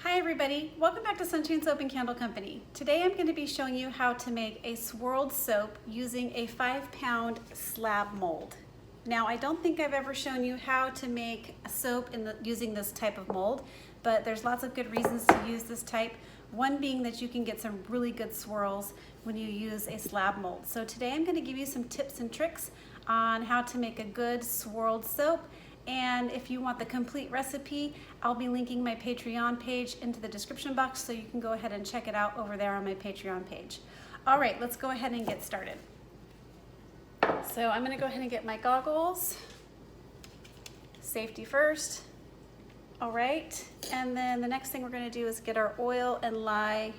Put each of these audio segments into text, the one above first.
Hi everybody, welcome back to Sunshine Soap and Candle Company. Today I'm going to be showing you how to make a swirled soap using a 5-pound slab mold. Now I don't think I've ever shown you how to make a soap using this type of mold, but there's lots of good reasons to use this type. One being that you can get some really good swirls when you use a slab mold. So today I'm going to give you some tips and tricks on how to make a good swirled soap. And if you want the complete recipe, I'll be linking my Patreon page into the description box so you can go ahead and check it out over there on my Patreon page. All right, let's go ahead and get started. So I'm gonna go ahead and get my goggles. Safety first. All right, and then the next thing we're gonna do is get our oil and lye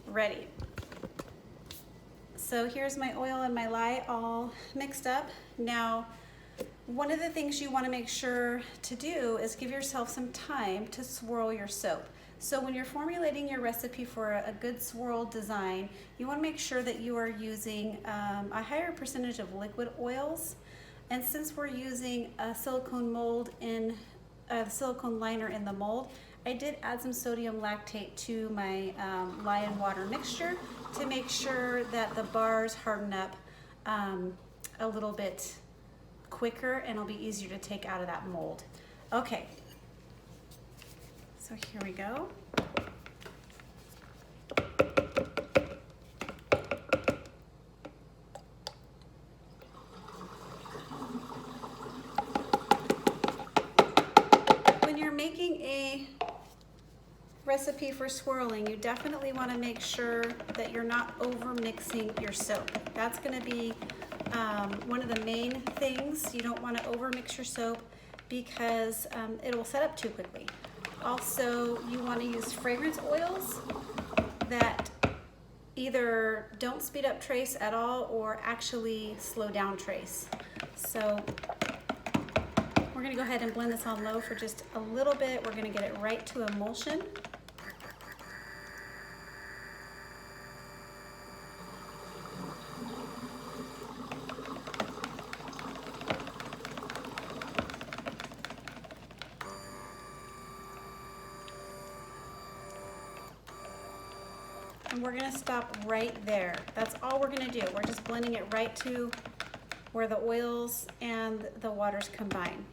ready. So here's my oil and my lye all mixed up. Now, one of the things you want to make sure to do is give yourself some time to swirl your soap. So when you're formulating your recipe for a good swirl design, you want to make sure that you are using a higher percentage of liquid oils. And since we're using a silicone mold in the silicone liner in the mold, I did add some sodium lactate to my lye and water mixture to make sure that the bars harden up a little bit quicker and it'll be easier to take out of that mold. Okay, so here we go. When you're making a recipe for swirling, you definitely want to make sure that you're not over mixing your soap. That's going to be one of the main things. You don't want to over mix your soap because it will set up too quickly. Also, you want to use fragrance oils that either don't speed up trace at all or actually slow down trace. So we're going to go ahead and blend this on low for just a little bit. We're going to get it right to emulsion. And we're going to stop right there. That's all we're going to do. We're just blending it right to where the oils and the waters combine.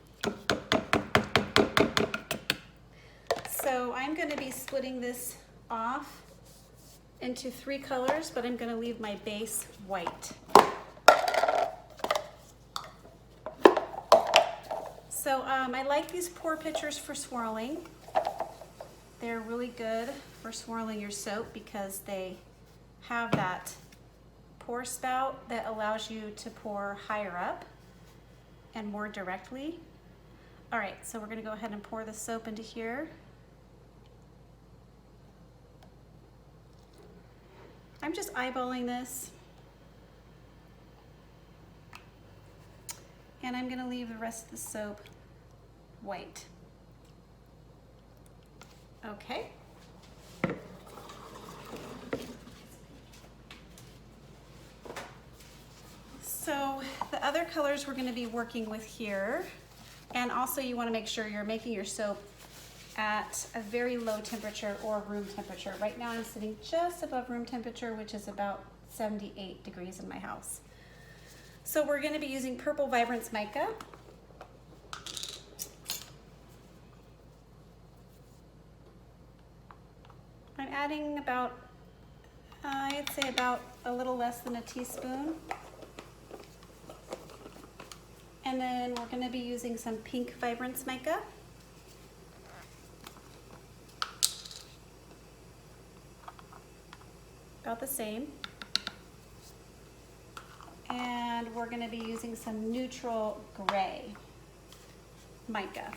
So I'm going to be splitting this off into 3 colors, but I'm going to leave my base white. So I like these pour pitchers for swirling. They're really good for swirling your soap because they have that pour spout that allows you to pour higher up and more directly. All right, so we're gonna go ahead and pour the soap into here. I'm just eyeballing this. And I'm gonna leave the rest of the soap white. Okay. So the other colors we're going to be working with here, and also you want to make sure you're making your soap at a very low temperature or room temperature. Right now I'm sitting just above room temperature, which is about 78 degrees in my house. So we're going to be using Purple Vibrance Mica. I'm adding about, I'd say about a little less than a teaspoon. And then we're going to be using some Pink Vibrance Mica. About the same. And we're going to be using some Neutral Gray Mica.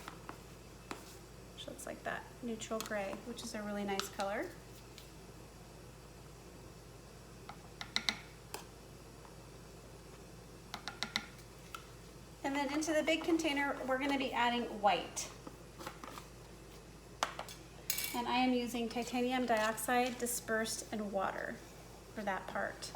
Which looks like that, Neutral Gray, which is a really nice color. And then into the big container, we're going to be adding white. And I am using titanium dioxide dispersed in water for that part.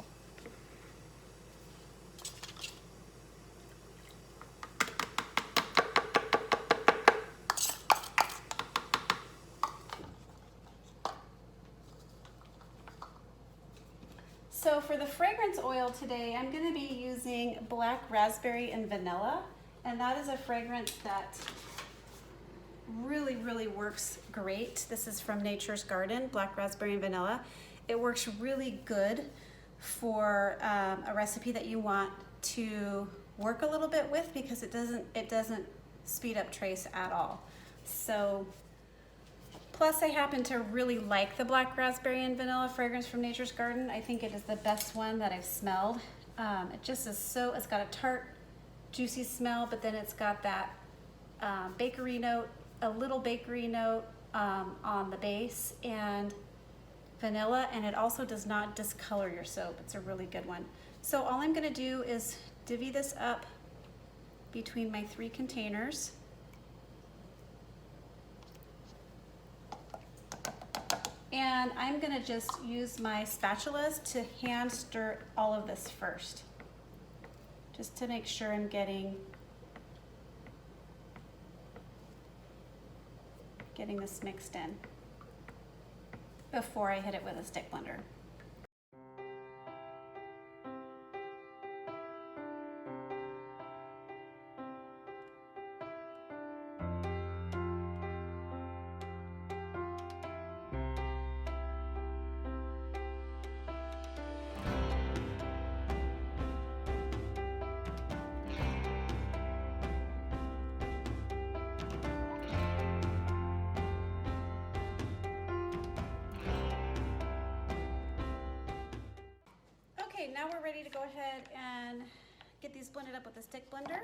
fragrance oil today, I'm going to be using black raspberry and vanilla, and that is a fragrance that really works great. This is from Nature's Garden, black raspberry and vanilla. It works really good for a recipe that you want to work a little bit with, because it doesn't speed up trace at all. So plus, I happen to really like the black raspberry and vanilla fragrance from Nature's Garden. I think it is the best one that I've smelled. It just is so, it's got a tart, juicy smell, but then it's got that bakery note, a little bakery note on the base, and vanilla, and it also does not discolor your soap. It's a really good one. So all I'm gonna do is divvy this up between my 3 containers. And I'm gonna just use my spatulas to hand stir all of this first, just to make sure I'm getting this mixed in before I hit it with a stick blender. Okay, now we're ready to go ahead and get these blended up with a stick blender.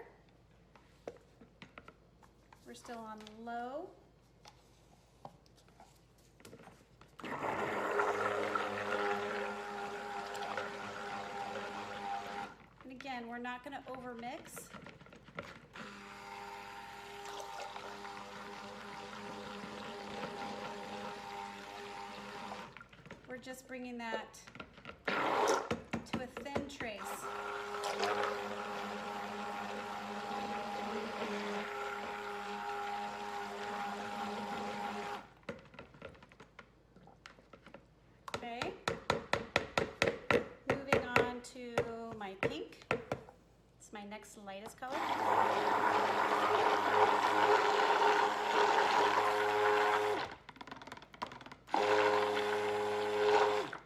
We're still on low. And again, we're not going to overmix. We're just bringing that to a thin trace. Okay. Moving on to my pink. It's my next lightest color.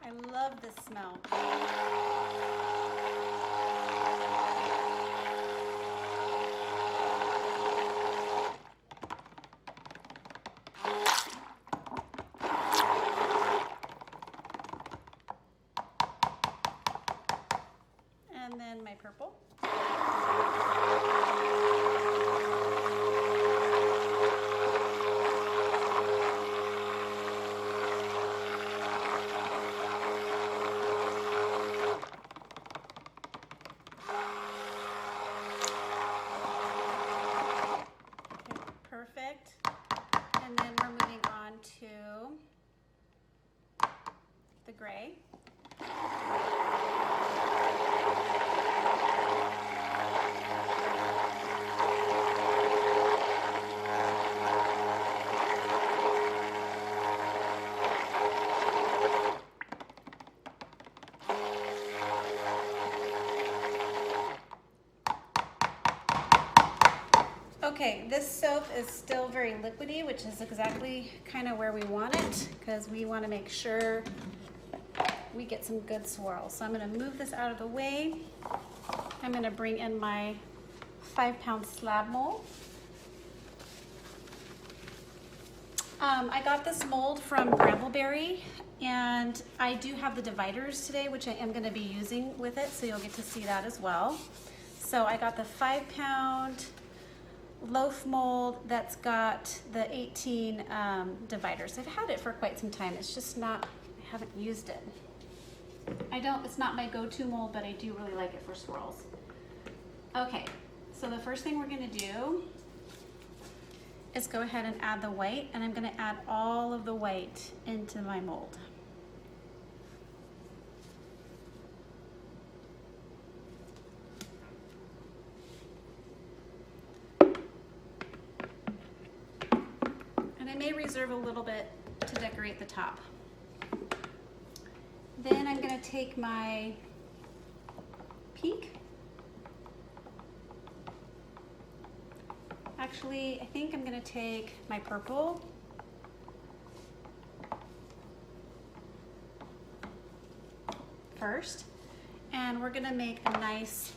I love this smell. And then my purple. Perfect. And then we're moving on to the gray. Okay, this soap is still very liquidy, which is exactly kind of where we want it, because we want to make sure we get some good swirls. So I'm going to move this out of the way. I'm going to bring in my 5-pound slab mold. I got this mold from Brambleberry, and I do have the dividers today, which I am going to be using with it, so you'll get to see that as well. So I got the 5-pound loaf mold that's got the 18 dividers. I've had it for quite some time. It's just not, I haven't used it. It's not my go-to mold, but I do really like it for swirls. Okay, so the first thing we're gonna do is go ahead and add the white, and I'm gonna add all of the white into my mold. I may reserve a little bit to decorate the top. Then I'm going to take my pink. Actually, I think I'm gonna take my purple. First, and we're gonna make a nice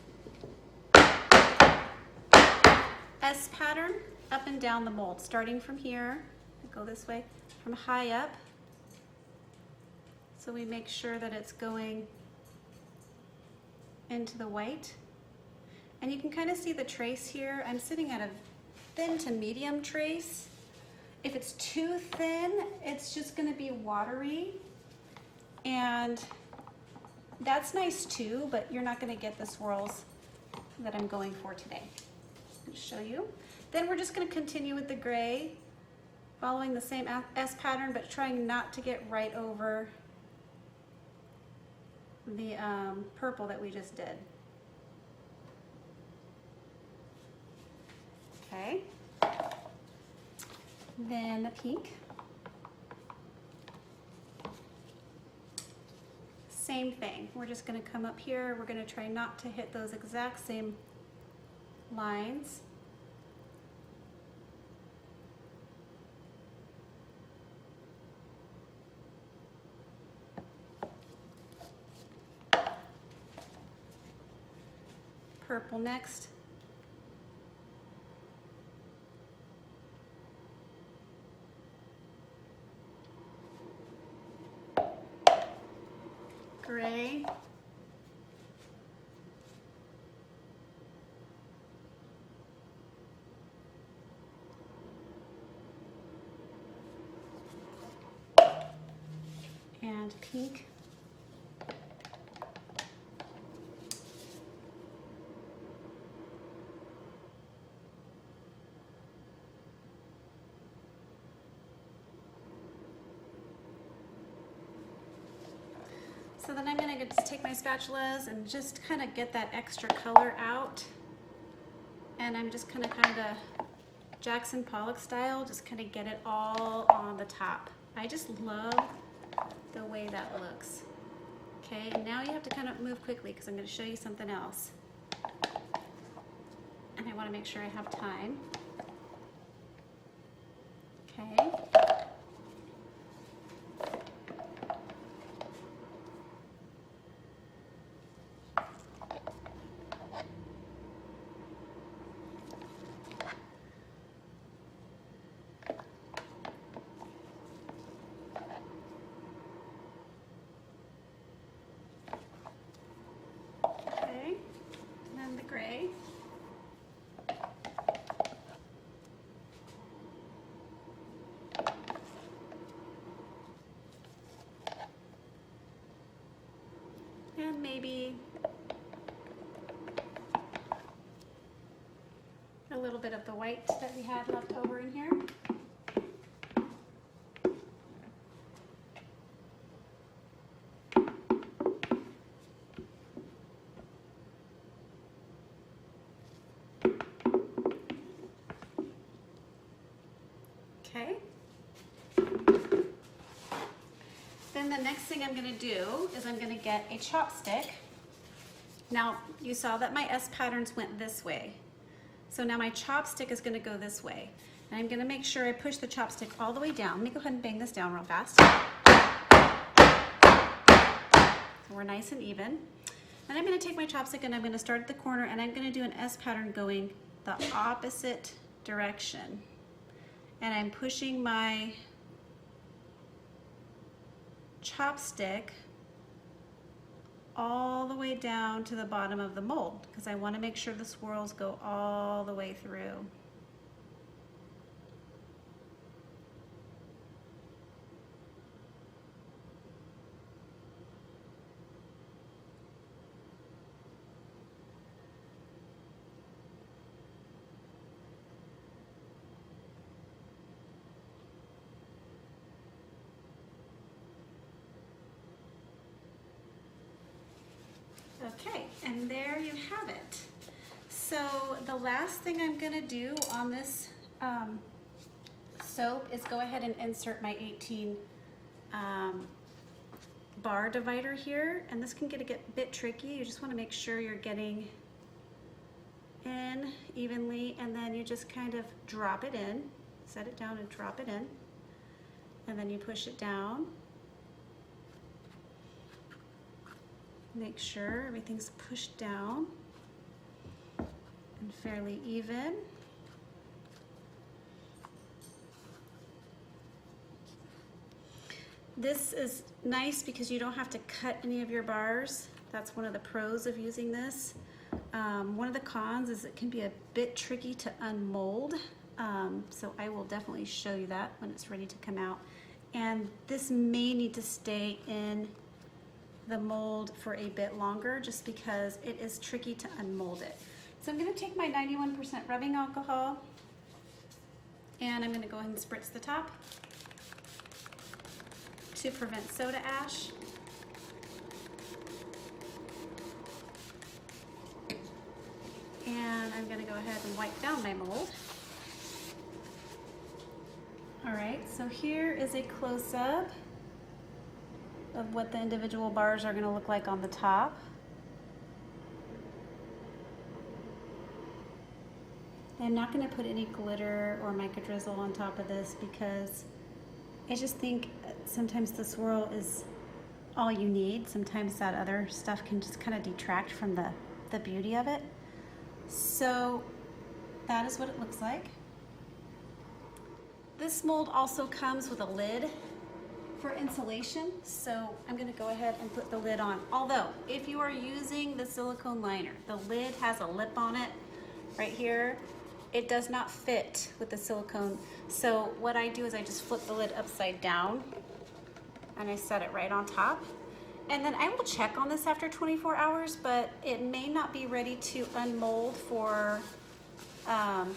S pattern up and down the mold, starting from here, go this way, from high up. So we make sure that it's going into the white. And you can kind of see the trace here. I'm sitting at a thin to medium trace. If it's too thin, it's just gonna be watery. And that's nice too, but you're not gonna get the swirls that I'm going for today. I'll show you. Then we're just gonna continue with the gray, following the same S pattern, but trying not to get right over the purple that we just did. Okay. Then the pink. Same thing. We're just going to come up here. We're going to try not to hit those exact same lines. Purple next. Gray. And pink. So then I'm going to just take my spatulas and just kind of get that extra color out. And I'm just kind of Jackson Pollock style, just kind of get it all on the top. I just love the way that looks. Okay, and now you have to kind of move quickly because I'm going to show you something else. And I want to make sure I have time. Okay. Gray. And maybe a little bit of the white that we had left over in here. Okay. Then the next thing I'm going to do is I'm going to get a chopstick. Now you saw that my S patterns went this way. So now my chopstick is going to go this way. And I'm going to make sure I push the chopstick all the way down. Let me go ahead and bang this down real fast. So we're nice and even. Then I'm going to take my chopstick and I'm going to start at the corner and I'm going to do an S pattern going the opposite direction. And I'm pushing my chopstick all the way down to the bottom of the mold because I want to make sure the swirls go all the way through. Okay, and there you have it. So the last thing I'm going to do on this soap is go ahead and insert my 18 bar divider here, and this can get a bit tricky. You just want to make sure you're getting in evenly, and then you just kind of drop it in, set it down and drop it in, and then you push it down. Make sure everything's pushed down and fairly even. This is nice because you don't have to cut any of your bars. That's one of the pros of using this. One of the cons is it can be a bit tricky to unmold, so I will definitely show you that when it's ready to come out. And this may need to stay in the mold for a bit longer just because it is tricky to unmold it. So I'm going to take my 91% rubbing alcohol and I'm going to go ahead and spritz the top to prevent soda ash. And I'm going to go ahead and wipe down my mold. All right, so here is a close-up of what the individual bars are going to look like on the top. I'm not going to put any glitter or mica drizzle on top of this because I just think sometimes the swirl is all you need. Sometimes that other stuff can just kind of detract from the beauty of it. So that is what it looks like. This mold also comes with a lid for insulation, so I'm going to go ahead and put the lid on. Although, if you are using the silicone liner, the lid has a lip on it right here. It does not fit with the silicone. So what I do is I just flip the lid upside down and I set it right on top. And then I will check on this after 24 hours, but it may not be ready to unmold for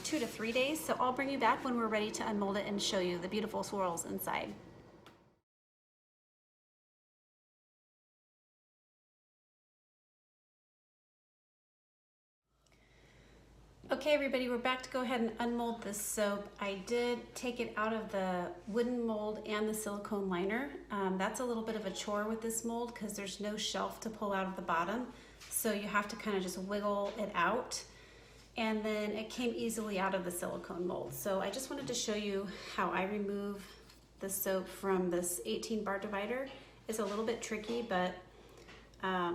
2 to 3 days. So I'll bring you back when we're ready to unmold it and show you the beautiful swirls inside. Okay, everybody, we're back to go ahead and unmold this soap. I did take it out of the wooden mold and the silicone liner. That's a little bit of a chore with this mold because there's no shelf to pull out of the bottom. So you have to kind of just wiggle it out. And then it came easily out of the silicone mold. So I just wanted to show you how I remove the soap from this 18 bar divider. It's a little bit tricky, but I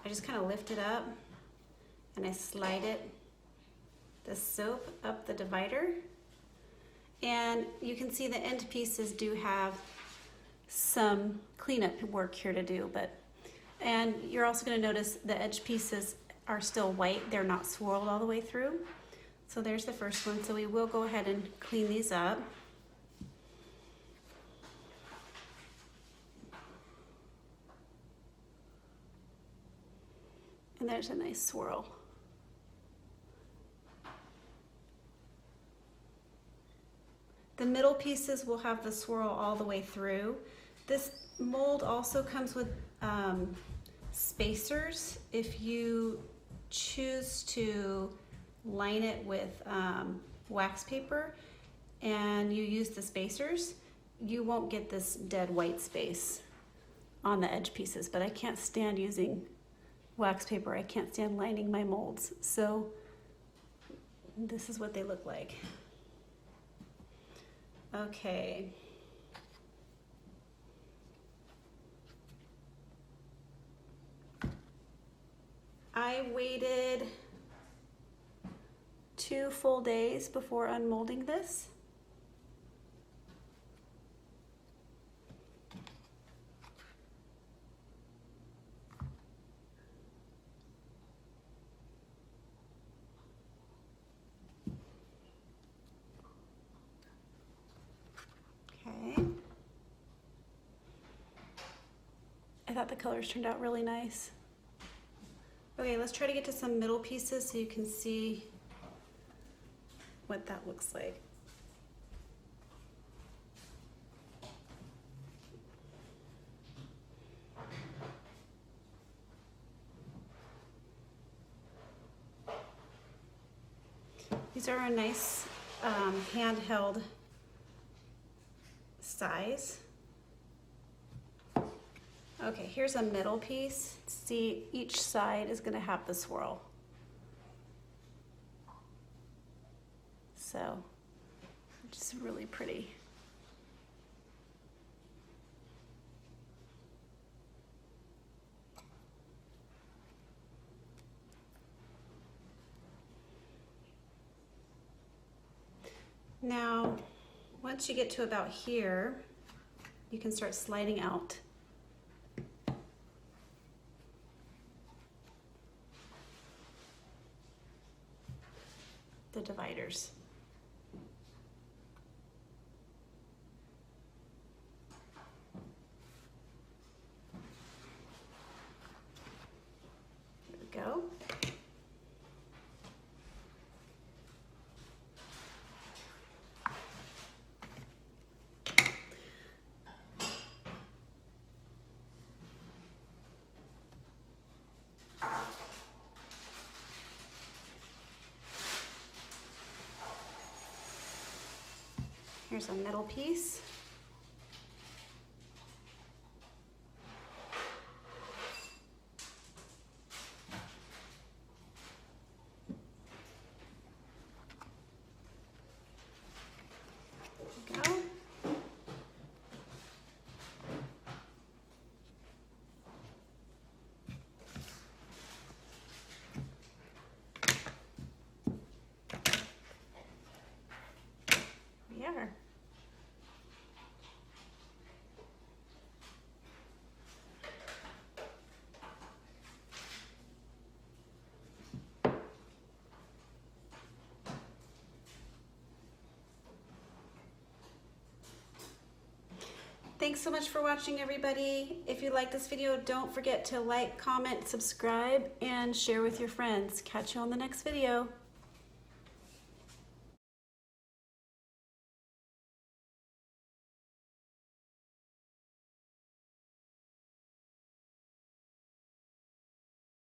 just kind of lift it up and I slide it, the soap up the divider, and you can see the end pieces do have some cleanup work here to do, and you're also going to notice the edge pieces are still white. They're not swirled all the way through. So there's the first one. So we will go ahead and clean these up. And there's a nice swirl. The middle pieces will have the swirl all the way through. This mold also comes with spacers. If you choose to line it with wax paper and you use the spacers, you won't get this dead white space on the edge pieces, but I can't stand using wax paper. I can't stand lining my molds. So this is what they look like. Okay. I waited 2 full days before unmolding this. I thought the colors turned out really nice. Okay, let's try to get to some middle pieces so you can see what that looks like. These are a nice handheld size. Okay, here's a middle piece. See, each side is gonna have the swirl. So, just really pretty. Now, once you get to about here, you can start sliding out the dividers. There we go. Here's a middle piece. There we go. We are. Thanks so much for watching, everybody. If you like this video, don't forget to like, comment, subscribe, and share with your friends. Catch you on the next video.